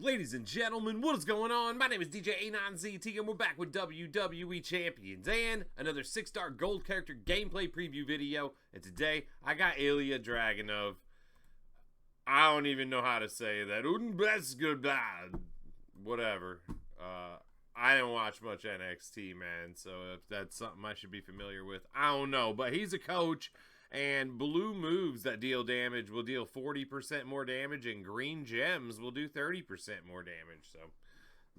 Ladies and gentlemen, what is going on? My name is DJ djanonzt, and we're back with WWE Champions and another 6-star gold character gameplay preview video. And today, I got Ilja Dragunov. I don't even know how to say that. Whatever. I didn't watch much NXT, man, so if that's something I should be familiar with, I don't know. But he's a coach. And blue moves that deal damage will deal 40% more damage, and green gems will do 30% more damage. So,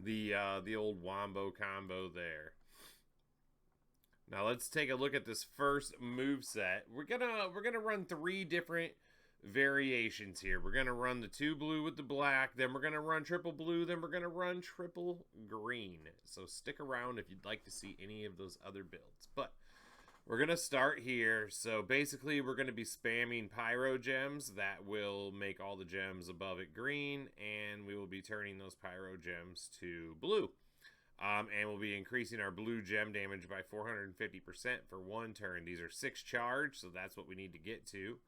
the old wombo combo there. Now let's take a look at this first move set. We're gonna run 3 different variations here. We're gonna run the 2 blue with the black, then we're gonna run triple blue, then we're gonna run triple green. So stick around if you'd like to see any of those other builds. But we're going to start here. So basically we're going to be spamming pyro gems. That will make all the gems above it green. And we will be turning those pyro gems to blue. And we'll be increasing our blue gem damage by 450% for 1 turn. These are 6 charge, so that's what we need to get to.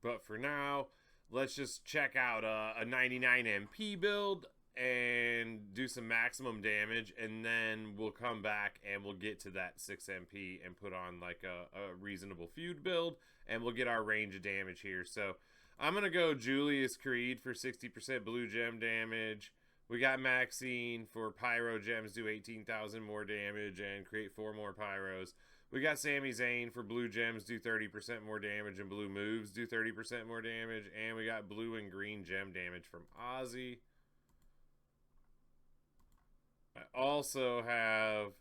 But for now, let's just check out a 99 MP build and do some maximum damage, and then we'll come back and we'll get to that 6 MP and put on like a reasonable feud build, and we'll get our range of damage here. So I'm gonna go Julius Creed for 60% blue gem damage. We got Maxine for pyro gems, do 18,000 more damage and create 4 more pyros. We got Sami Zayn for blue gems, do 30% more damage, and blue moves do 30% more damage. And we got blue and green gem damage from Ozzy. I also have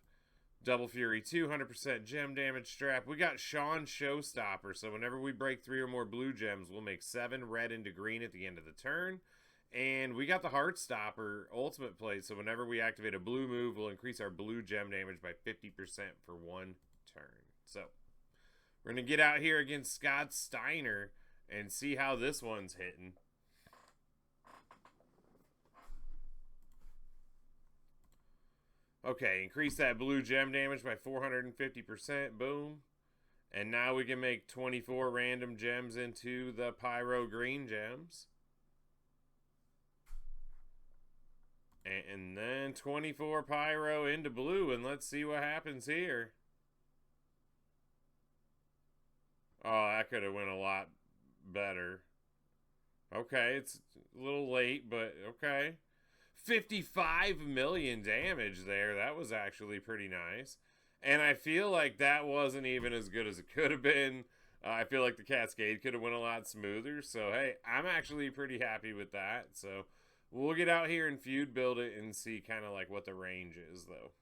Double Fury 200% gem damage strap. We got Sean Showstopper, so whenever we break 3 or more blue gems, we'll make 7 red into green at the end of the turn. And we got the Heartstopper ultimate plate, so whenever we activate a blue move, we'll increase our blue gem damage by 50% for 1 turn. So we're going to get out here against Scott Steiner and see how this one's hitting. Okay, increase that blue gem damage by 450%. Boom. And now we can make 24 random gems into the pyro green gems. And then 24 pyro into blue. And let's see what happens here. Oh, that could have went a lot better. Okay, it's a little late, but okay. 55 million damage there. That was actually pretty nice. And I feel like that wasn't even as good as it could have been. I feel like the Cascade could have went a lot smoother. So, hey, I'm actually pretty happy with that. So, we'll get out here and feud build it and see kind of like what the range is, though.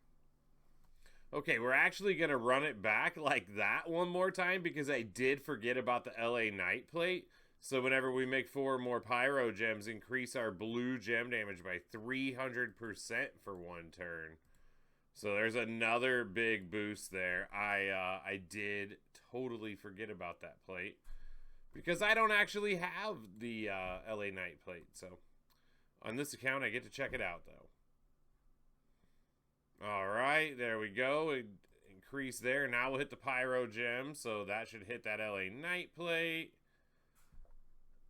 Okay, we're actually going to run it back like that one more time because I did forget about the LA Knight plate. So whenever we make 4 more pyro gems, increase our blue gem damage by 300% for 1 turn. So there's another big boost there. I did totally forget about that plate because I don't actually have the LA Knight plate. So on this account, I get to check it out though. All right, there we go. Increase there. Now we'll hit the pyro gem, so that should hit that LA Knight plate.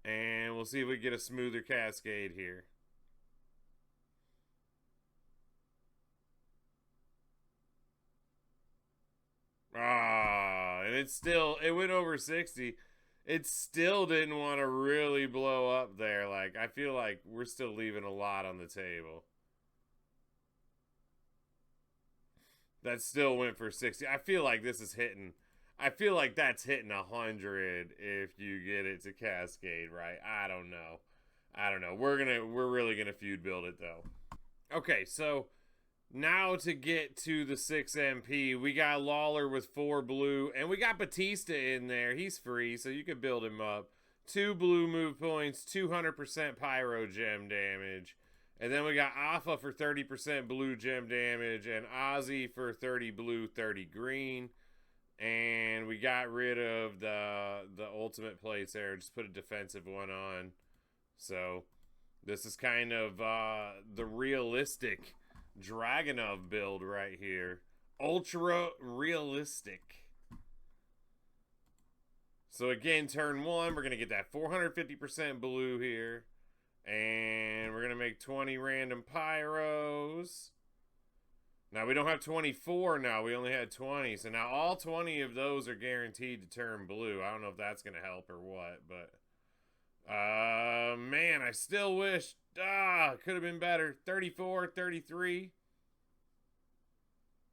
And we'll see if we get a smoother cascade here. And it went over 60. It still didn't want to really blow up there. Like, I feel like we're still leaving a lot on the table. That still went for 60. I feel like this is hitting. I feel like that's hitting 100 if you get it to cascade, right? I don't know. We're really gonna feud build it though. Okay, so now to get to the 6 MP, we got Lawler with 4 blue, and we got Batista in there. He's free, so you can build him up. 2 blue move points, 200% pyro gem damage. And then we got Alpha for 30% blue gem damage, and Ozzy for 30 blue, 30 green. And we got rid of the ultimate plates there. Just put a defensive one on. So this is kind of the realistic Dragunov build right here. Ultra realistic. So again, turn 1, we're going to get that 450% blue here. And we're going to make 20 random pyros. Now, we don't have 24 now. We only had 20. So now all 20 of those are guaranteed to turn blue. I don't know if that's going to help or what, but... man, I still wish... could have been better. 34, 33.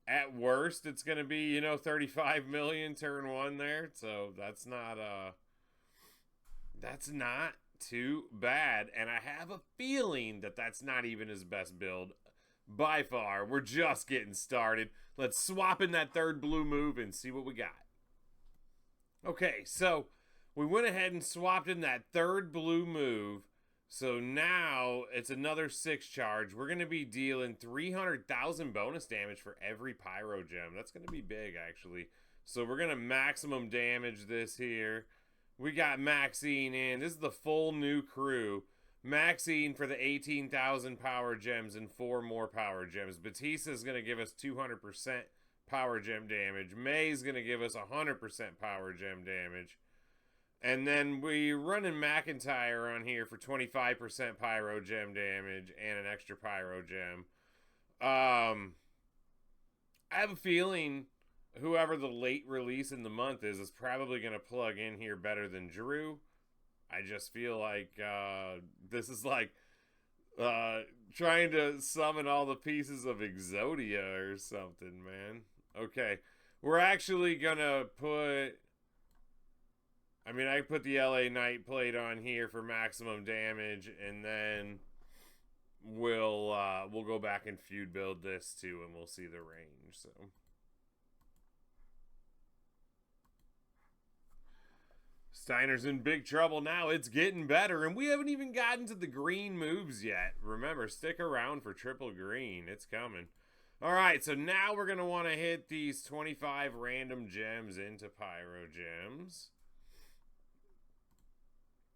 At worst, it's going to be, 35 million turn one there. So that's not too bad. And I have a feeling that that's not even his best build by far. We're just getting started. Let's swap in that third blue move and see what we got. Okay, so we went ahead and swapped in that third blue move. So now it's another 6 charge. We're going to be dealing 300,000 bonus damage for every pyro gem. That's going to be big, actually. So we're going to maximum damage this here. We got Maxine in. This is the full new crew. Maxine for the 18,000 power gems and 4 more power gems. Batista is going to give us 200% power gem damage. May's going to give us 100% power gem damage. And then we running McIntyre on here for 25% pyro gem damage and an extra pyro gem. I have a feeling whoever the late release in the month is probably going to plug in here better than Drew. I just feel like this is like trying to summon all the pieces of Exodia or something, man. Okay, we're actually going to put... I put the LA Knight plate on here for maximum damage, and then we'll go back and feud build this too, and we'll see the range. So Steiner's in big trouble now. It's getting better, and we haven't even gotten to the green moves yet. Remember, stick around for triple green. It's coming. All right, so now we're going to want to hit these 25 random gems into pyro gems.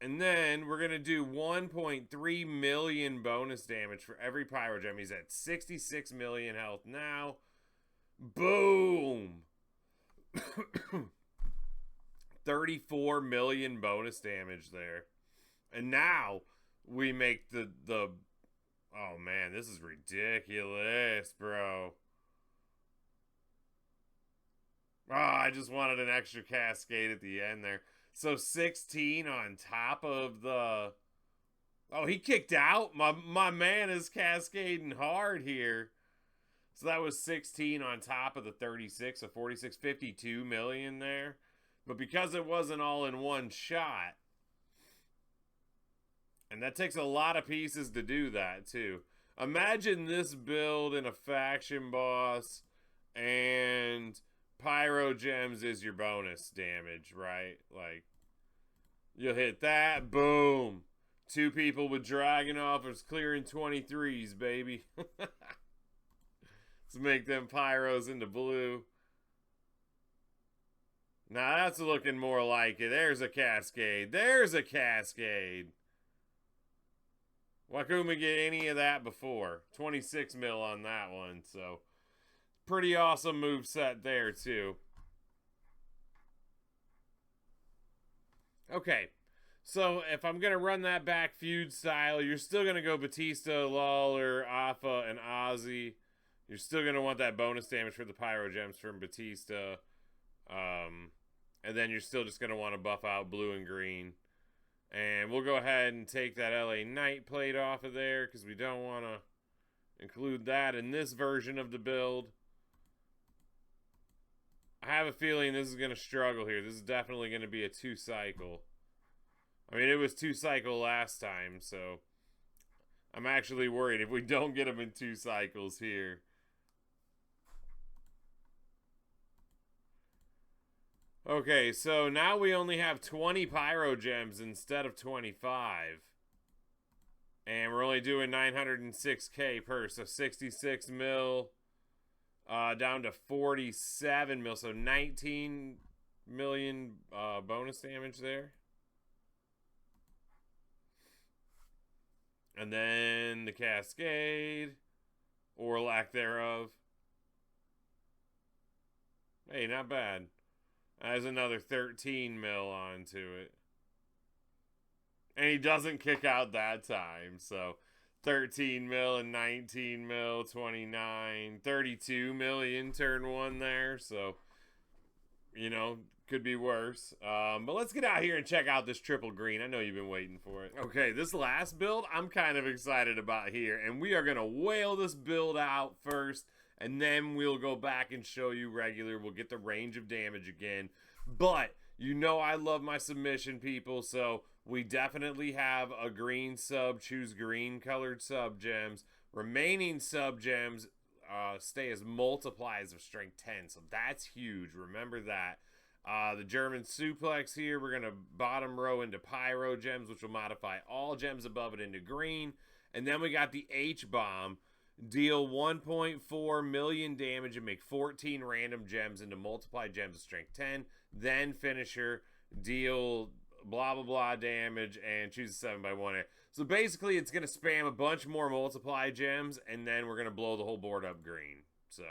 And then we're going to do 1.3 million bonus damage for every pyro gem. He's at 66 million health now. Boom! 34 million bonus damage there. And now we make the oh man, this is ridiculous, bro. Oh, I just wanted an extra cascade at the end there. So 16 on top of the... Oh, he kicked out? My man is cascading hard here. So that was 16 on top of the 36, so 46, 52 million there. But because it wasn't all in one shot, and that takes a lot of pieces to do that too. Imagine this build in a faction boss, and pyro gems is your bonus damage, right? Like, you'll hit that, boom. 2 people with Dragunov clearing 23s, baby. Let's make them pyros into blue. Now that's looking more like it. There's a cascade. There's a cascade. Why couldn't we get any of that before? 26 mil on that one, so pretty awesome move set there too. Okay, so if I'm gonna run that back feud style, you're still gonna go Batista, Lawler, Alpha, and Ozzy. You're still gonna want that bonus damage for the pyro gems from Batista, and then you're still just gonna want to buff out blue and green. And we'll go ahead and take that LA Knight plate off of there because we don't want to include that in this version of the build. I have a feeling this is going to struggle here. This is definitely going to be a 2-cycle. I mean, it was 2-cycle last time, so I'm actually worried if we don't get them in 2 cycles here. Okay, so now we only have 20 pyro gems instead of 25. And we're only doing 906k per, so 66 mil down to 47 mil, so 19 million bonus damage there. And then the cascade, or lack thereof. Hey, not bad. There's another 13 mil onto it. And he doesn't kick out that time. So 13 mil and 19 mil, 29, 32 million turn one there. So, you know, could be worse. But let's get out here and check out this triple green. I know you've been waiting for it. Okay, this last build I'm kind of excited about here. And we are going to whale this build out first. And then we'll go back and show you regular. We'll get the range of damage again. But you know I love my submission, people. So we definitely have a green sub. Choose green colored sub gems. Remaining sub gems stay as multiplies of strength 10. So that's huge. Remember that. The German suplex here, we're going to bottom row into pyro gems, which will modify all gems above it into green. And then we got the H-bomb. Deal 1.4 million damage and make 14 random gems into multiplied gems of strength 10. Then finisher, deal blah blah blah damage and choose a 7x1. So basically it's going to spam a bunch more multiply gems and then we're going to blow the whole board up green. So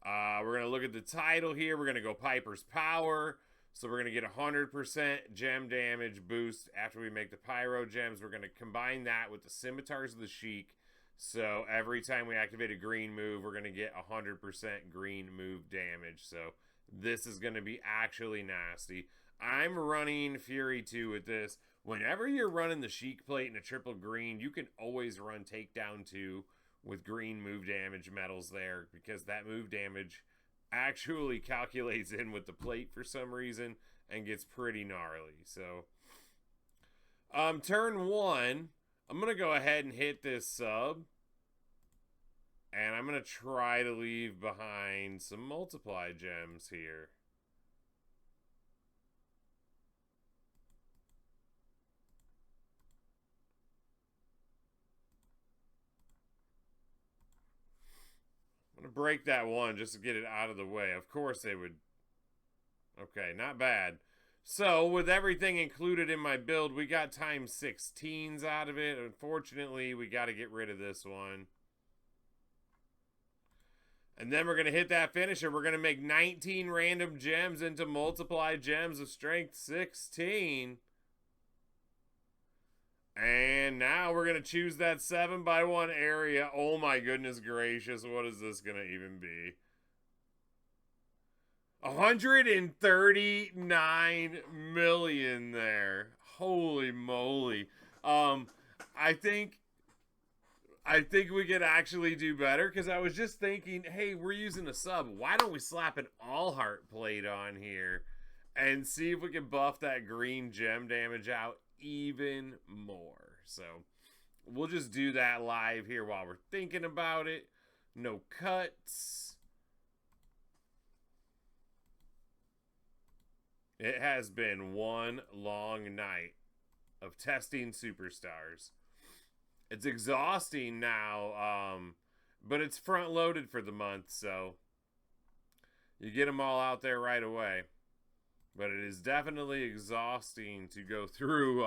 we're going to look at the title here. We're going to go Piper's Power. So we're going to get 100% gem damage boost after we make the pyro gems. We're going to combine that with the Scimitars of the Sheik. So every time we activate a green move, we're going to get 100% green move damage. So this is going to be actually nasty. I'm running Fury 2 with this. Whenever you're running the Sheik plate in a triple green, you can always run Takedown 2 with green move damage medals there because that move damage actually calculates in with the plate for some reason and gets pretty gnarly. So turn 1, I'm going to go ahead and hit this sub. And I'm going to try to leave behind some multiply gems here. I'm going to break that one just to get it out of the way. Of course they would. Okay, not bad. So, with everything included in my build, we got times 16s out of it. Unfortunately, we got to get rid of this one. And then we're going to hit that finisher. We're going to make 19 random gems into multiply gems of strength 16. And now we're going to choose that 7x1 area. Oh my goodness gracious. What is this going to even be? 139 million there. Holy moly. I think we could actually do better because I was just thinking, hey, we're using a sub. Why don't we slap an all heart plate on here and see if we can buff that green gem damage out even more. So we'll just do that live here while we're thinking about it. No cuts. It has been one long night of testing superstars. It's exhausting now, but it's front loaded for the month, so you get them all out there right away. But it is definitely exhausting to go through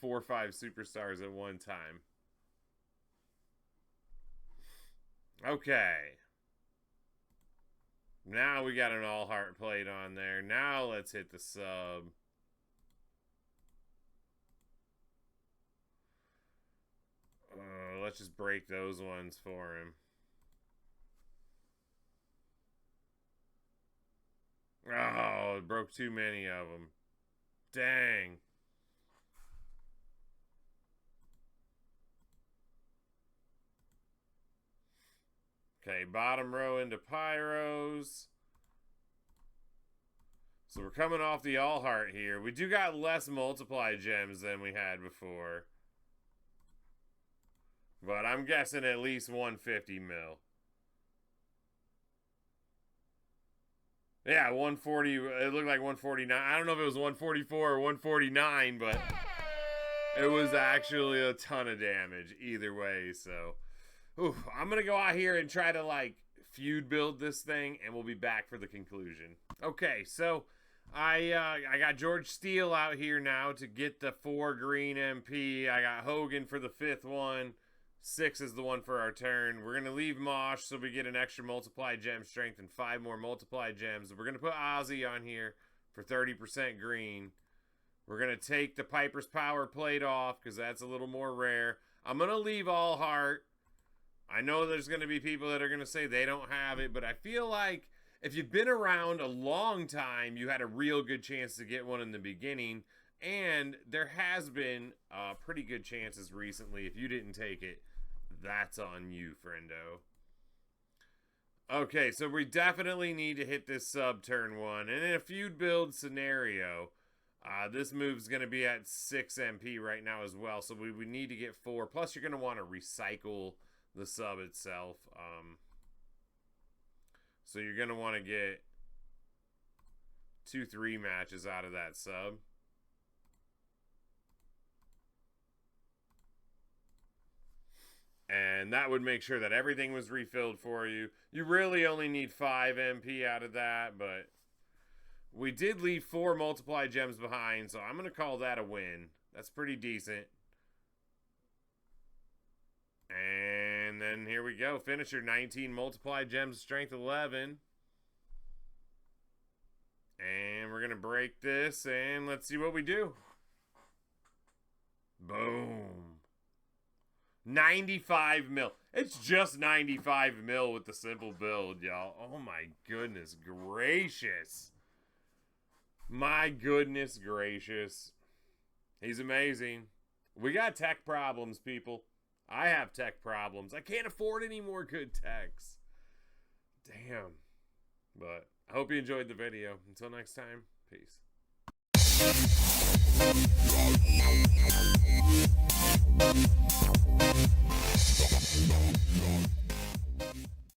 4 or 5 superstars at one time. Okay. Now we got an all heart plate on there. Now let's hit the sub. Let's just break those ones for him. Oh, it broke too many of them. Dang. Okay, bottom row into pyros. So we're coming off the all heart here. We do got less multiply gems than we had before. But I'm guessing at least 150 mil. Yeah, 140. It looked like 149. I don't know if it was 144 or 149, but it was actually a ton of damage either way. So, I'm going to go out here and try to, like, feud build this thing, and we'll be back for the conclusion. Okay, so I got George Steele out here now to get the 4 green MP. I got Hogan for the 5th one. 6 is the one for our turn. We're going to leave Mosh so we get an extra multiply gem strength and 5 more multiply gems. We're going to put Ozzy on here for 30% green. We're going to take the Piper's Power plate off because that's a little more rare. I'm going to leave All Heart. I know there's going to be people that are going to say they don't have it, but I feel like if you've been around a long time, you had a real good chance to get one in the beginning. And there has been pretty good chances recently. If you didn't take it, that's on you, friendo. Okay, so we definitely need to hit this sub turn 1. And in a feud build scenario, this move's going to be at 6 MP right now as well. So we would need to get 4. Plus, you're going to want to recycle the sub itself. So you're going to want to get 2-3 matches out of that sub. And that would make sure that everything was refilled for you. You really only need 5 MP out of that, but we did leave 4 multiply gems behind, so I'm going to call that a win. That's pretty decent. And then here we go. Finisher, 19 multiply gems, strength 11. And we're going to break this, and let's see what we do. Boom. 95 mil. It's just 95 mil with the simple build, y'all. Oh my goodness gracious. My goodness gracious. He's amazing. We got tech problems, people. I have tech problems. I can't afford any more good techs. Damn. But I hope you enjoyed the video. Until next time, peace.